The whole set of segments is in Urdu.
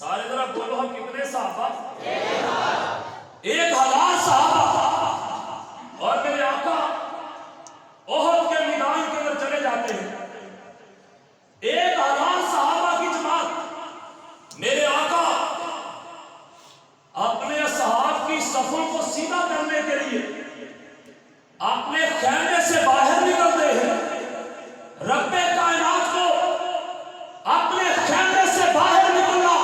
سارے ذرا بولو ہم کتنے صحابہ؟ 1000 صحابہ. اور میرے آقا احد کے میدان کے اندر چلے جاتے ہیں. 1000 صحابہ کی جماعت. میرے آقا اپنے اصحاب کی صفوں کو سیدھا کرنے کے لیے اپنے خیمے سے باہر نکلتے ہیں. رب کائنات کو اپنے خیمے سے باہر نکلنا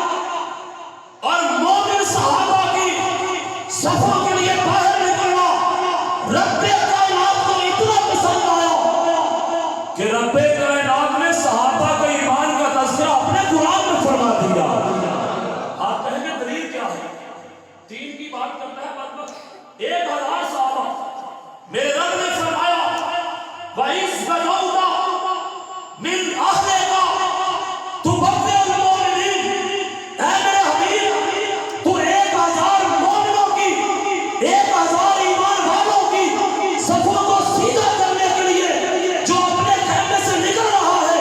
اور مومن صحابہ کی صفوں کے لیے باہر نکلنا رب کائنات کو اتنا پسند آیا کہ رب کائنات نے صحابہ کے ایمان کا تذکرہ اپنے قرآن میں فرما دیا. آپ کہیں گے دلیل کیا ہے؟ دین کی بات کرتا ہے بدبخت. 1000 صحابہ. میرے رب نے فرمایا وَإِذْ غَدَوْتَ مِنْ أَهْلِكَ تُبَوِّئُ الْمُؤْمِنِينَ. اے میرے حبیب تو 1000 مومنوں کی 1000 ایمان والوں کی صفوں کو سیدھا کرنے کے لیے جو اپنے خیمے سے نکل رہا ہے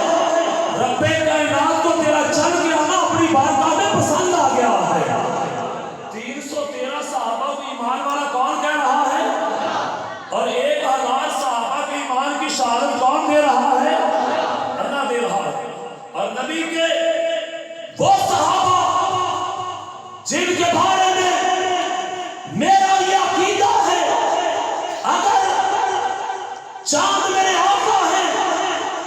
رب کائنات کو تیرا چل کے آنا اپنی بارگاہ میں پسند آ گیا ہے. 313 صحابہ کو ایمان والا کون کہہ رہا ہے؟ اور 1000 صحابہ کے ایمان کی شہادت کون دے رہا ہے؟ اللہ دے رہا ہے. اور نبی کے وہ صحابہ جن کے بارے میں میرا یہ عقیدہ ہے اگر چاند میرے آقا ہے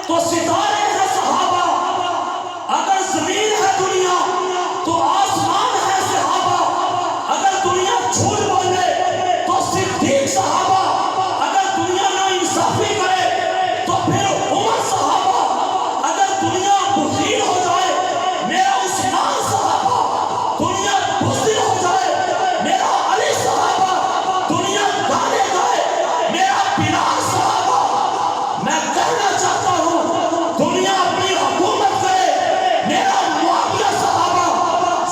تو ستارے ہیں صحابہ. اگر زمین ہے دنیا تو آسمان ہے صحابہ. اگر دنیا جھوٹ بولے تو صدیق صحابہ. اگر دنیا نا انصافی کرے تو پھر عمر صحابہ. اگر دنیا بخیل ہو جائے میرا عثمان صحابہ. دنیا بزدل ہو جائے میرا علی صحابہ. دنیا گانے گائے میرا بلال صحابہ. میں کہنا چاہتا ہوں دنیا اپنی حکومت کرے میرا معاویہ صحابہ.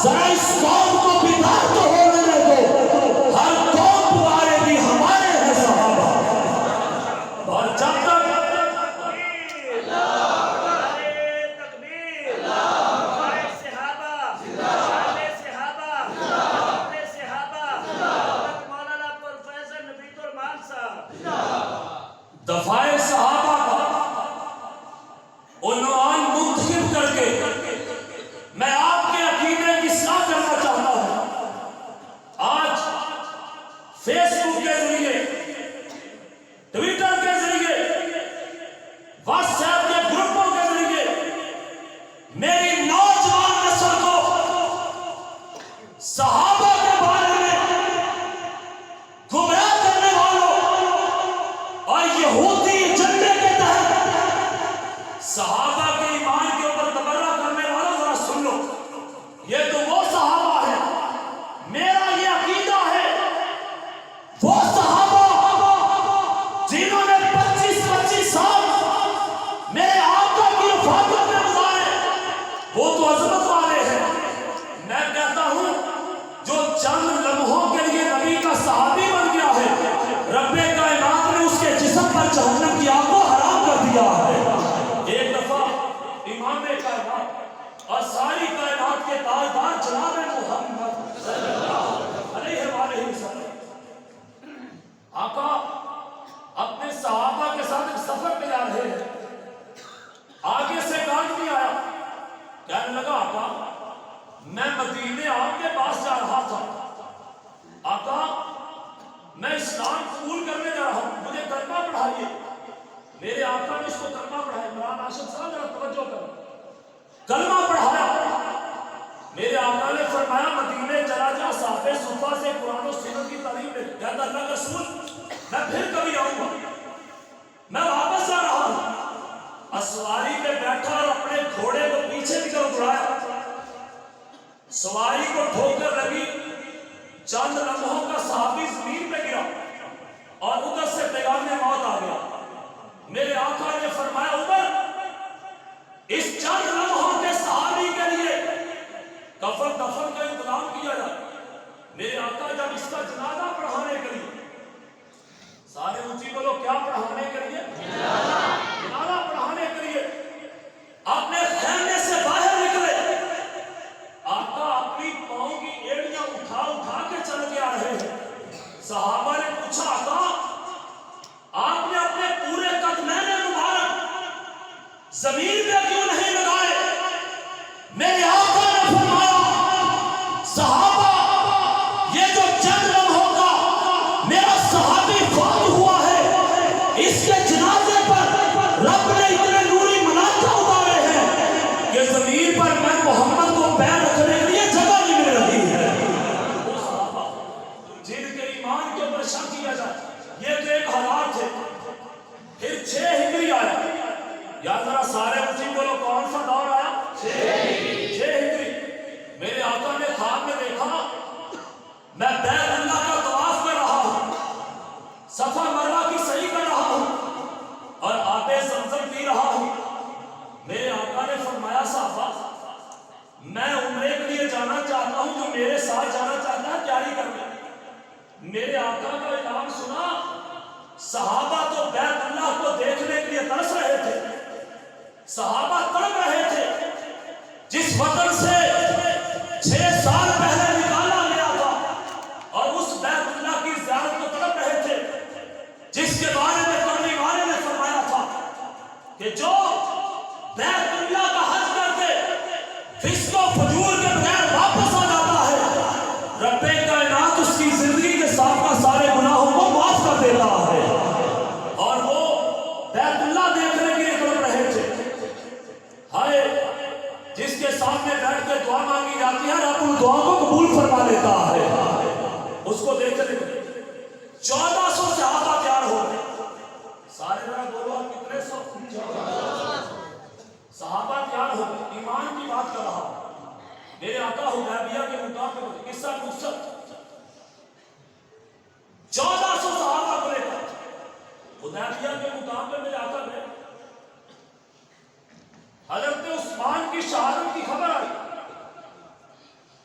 ذرا اس قوم کو بیدار تو ہونے دو. ہر قوم تمہارے بھی ہمارے ہیں صحابہ. اور جب تک دفاع صحابہ کا عنوان منتخب کر کے میں آپ کے عقیدے کی اصلاح کرنا چاہتا ہوں. آج فیس بک کے ذریعے ٹویٹر کے ذریعے واٹس ایپ کے گروپوں کے ذریعے میری نوجوان نسل کو صحابہ کے بارے میں گمراہ کرنے والوں اور یہودی ایجنڈے کے تحت صحابہ کے ایمان کے اوپر تبرہ کرنے والوں ذرا سن لو. یہ تو وہ صحابہ ہے میرا یہ عقیدہ ہے وہ صحابہ جنہوں نے 25 سال میرے آقا کی رفاقت میں گزارے وہ تو عظمت والے ہیں. میں کہتا ہوں جو چند لمحوں کے لیے نبی کا صحابی بن گیا ہے رب کائنات نے اس کے جسم پر جہنم کی آگ کو حرام کر دیا ہے. ایک دفعہ امام کائنات اور ساری کائنات کے تاجدار جناب محمد صلی اللہ علیہ وآلہ وسلم آقا اپنے صحابہ کے ساتھ ایک سفر پہ جا رہے ہیں. آگے سے ایک آدمی آیا کہنے لگا آقا میں مدینے آپ کے پاس جا رہا تھا. آقا میں اسلام قبول کرنے جا رہا ہوں مجھے کلمہ پڑھائیے. میرے آقا نے اس کو کلمہ پڑھایا. عمران آشد صاحب ذرا توجہ کرو. کلمہ پڑھایا. میرے آقا نے فرمایا مدینے چلا جا صحابہ صفہ سے قرآن و سنت کی تعلیم لے. کہتا اللہ کا رسول میں پھر کبھی آؤں گا. میں واپس آ رہا ہوں. سواری پہ بیٹھا اور اپنے گھوڑے کو پیچھے کی طرف دوڑایا. سواری کو ٹھوکر لگی. چند لمحوں کا صحابی زمین پہ گرا اور ادھر سے پیغام موت آ گیا. میرے آقا نے فرمایا عمر اس چند لمحوں کے صحابی کے لیے کفن دفن کا انتظام کیا جائے. میرے آقا جب اس کا جنازہ پڑھانے کے لیے سارے اونچی بولو کیا پڑھانے کے لیے جنازہ پڑھانے کے لیے اپنے خیمے سے باہر نکلے. آقا صحابہ نے پوچھا آقا آپ نے اپنے پورے قدمین مبارک زمین پہ کیوں نہیں لگائے؟ میرے آقا نے فرمایا صحابہ یہ جو چند لمحوں کا میرا صحابی فوت ہوا ہے اس کے جنازے پر رب نے اتنے نوری ملائکہ اتارے ہیں کہ زمین پر میں محمد کو پیر رکھنے کے لیے جگہ نہیں مل رہی ہے۔ وہ صحابہ جن کے ایمان کے اوپر شک کیا جائے یہ تو ایک حالات تھے۔ پھر 6 ہجری آیا، یا ذرا سارے اونچی بولو کون سا دور آیا؟ 6 ہجری۔ میرے آقا نے خواب میں دیکھا میں بیت اللہ کا طواف کر رہا ہوں، صفا مروہ کی صحیح کر رہا ہوں اور آب زمزم پی رہا ہوں۔ میرے آقا نے فرمایا صحابہ میں عمرے کے لیے جانا چاہتا ہوں، جو میرے ساتھ جانا چاہتا ہے تیاری کر لیں۔ میرے آقا کا اعلان سنا، صحابہ تو بیت اللہ کو دیکھنے کے لیے ترس رہے تھے، صحابہ تڑپ رہے تھے جس وطن سے 6 سال پہلے نکالا گیا تھا، اور اس بیت اللہ کی زیارت کو تڑپ رہے تھے جس کے بارے میں کرنے والے نے فرمایا تھا کہ جو بیت اللہ کا حج کر کے فسق و فجور کے بغیر واپس آ جاتا ہے رب کائنات اس کی زندگی کے ساتھ کا سارے گناہوں کو معاف کر دیتا ہے۔ اور وہ بیت اللہ دیکھنے کے لیے تڑپ رہے تھے۔ ہائے جس کے سامنے بیٹھ کے دعا مانگی جاتی ہے رب ان دعا کو قبول فرما لیتا ہے۔ اس کو دیکھنے کے لیے 1400 صحابہ تیار ہو گئے، سارے ذرا بولو کتنے سو؟ صحابہ تیار ہو گئے، ایمان کی بات کر رہا ہوں۔ میرے آقا حدیبیہ کے مقابلے میں قصہ نصرت 1400 صحابہ کو لے کر حدیبیہ کے مقابلے میں جا کر گئے۔ حضرت عثمان کی شہادت کی خبر آئی،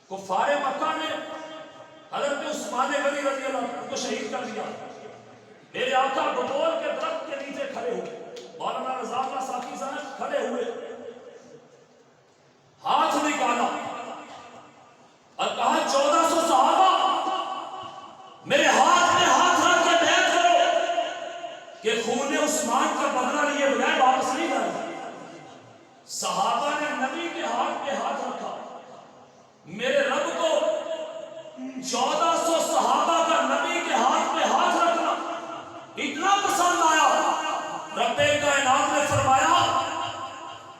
کفار مکہ نے حضرت عثمان غنی رضی اللہ عنہ کو شہید کر دیا۔ میرے آقا بطور کے درخت کے نیچے کھڑے ہوئے، مولانا رضا اللہ ساقی صاحب کھڑے ہوئے، ہاتھ نکالا اور کہا 1400 صحابہ میرے ہاتھ میں ہاتھ رکھ کے بیعت کرو کہ خون عثمان کا بدلہ لیے بغیر واپس نہیں جائے۔ صحابہ نے نبی کے ہاتھ پہ ہاتھ رکھا۔ میرے رب کو 1400 صحابہ کا نبی کے ہاتھ پہ ہاتھ رکھنا اتنا پسند آیا، رب کائنات نے فرمایا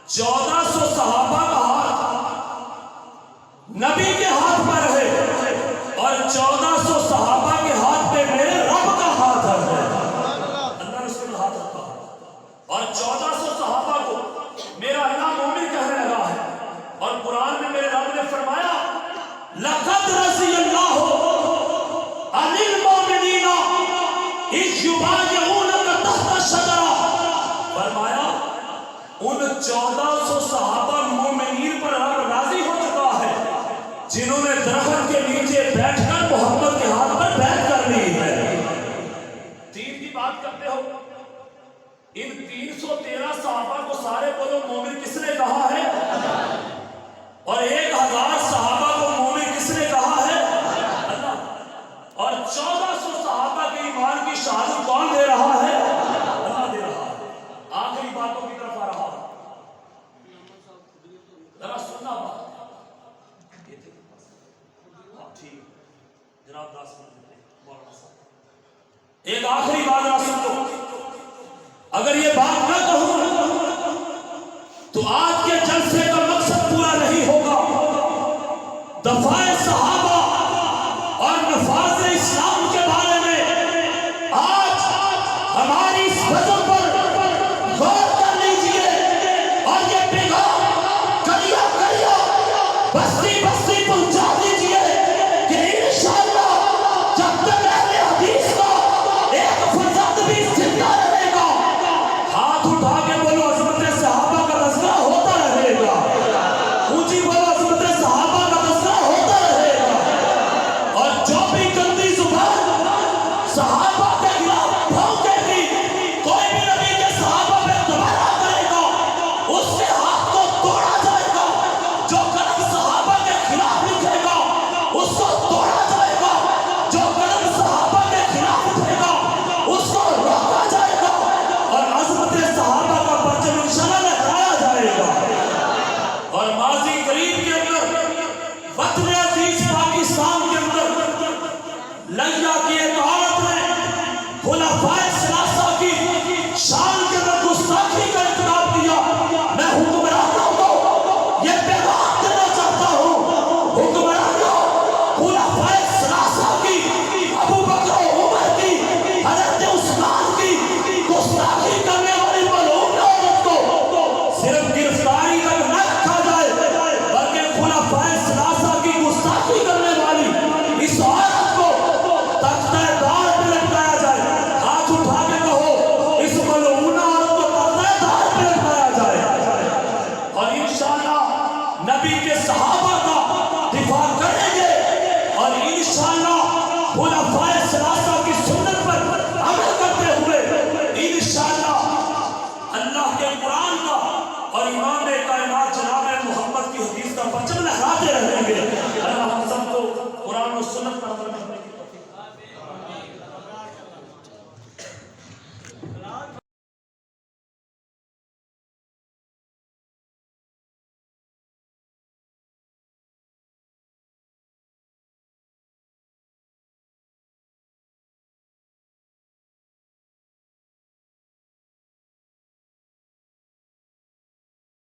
1400 صحابہ کا ہاتھ نبی کے ہاتھ پر ہے اور 1400 صحابہ کے ہاتھ پہ میرے رب کا ہاتھ ہے۔ اللہ نے اس کے ہاتھ رکھا اور 1400 صحابہ کو میرا اللہ مومن کہنے لگا ہے، اور قرآن میں میرے رب نے فرمایا لَقَدْ رَضِيَ اللَّهُ عَنِ الْمُؤْمِنِينَ إِذْ يُبَايِعُونَكَ تَحْتَ الشَّجَرَةِ، فرمایا ان 1400 صحابہ مومنین پر رب راضی ہو چکا ہے جنہوں نے درخت کے نیچے بیٹھ کر محمد کے ہاتھ پر بیعت کر لی ہے۔ دین کی بات کرتے ہو، ان 313 صحابہ کو سارے بولو مومن کس نے کہا ہے؟ اور 1000 صحابہ کو مومن کس نے کہا ہے؟ اللہ۔ اور 1400 صحابہ کے ایمان کی شہادت کون دے رہا ہے؟ اللہ دے رہا ہے۔ آخری باتوں کی طرف آ رہا ہوں، ذرا سننا بات جناب داس ایک آخری بات ذرا سن لو۔ اگر یہ بات نہ کہوں تو آج کے جلسے کا مقصد پورا نہیں ہوگا۔ دفاع صحابہ اور نفاذ اسلام کے بارے میں آج ہماری اس وجہ پر غور کر لیجئے اور یہ پیغام کریا کریا بستی بستی پہنچا دیجئے کہ انشاءاللہ جب تک اہل حدیث کا ایک فرزند بھی زندہ رہے گا، ہاتھ لیا کی اطاعت نے خلفائے ثلاثہ کی شان کے اندر گستاخی کا ارتکاب کیا. میں حکمرانوں کو یہ پیغام دینا چاہتا ہوں، حکمرانوں خلفائے ثلاثہ کی، ابو بکر و عمر کی، حضرت عثمان کی گستاخی کرنے والی ملعون عورت کو صرف گرفتاری تک نہ رکھا جائے، بلکہ خلفائے ثلاثہ کی گستاخی کرنے والی اس عورت کو تختہ دار پہ لٹکایا جائے. ہاتھ اٹھا کے کہو اس ملعونہ عورت کو تختہ دار پہ لٹکایا جائے. اور انشاءاللہ نبی کے صحابہ کا دفاع کریں گے، اور انشاءاللہ خلفائے ثلاثہ کی سنت پر عمل کرتے ہوئے انشاءاللہ اللہ کے قرآن کا اور امام کائنات جناب محمد کی حدیث کا پرچم لہراتے رہیں گے.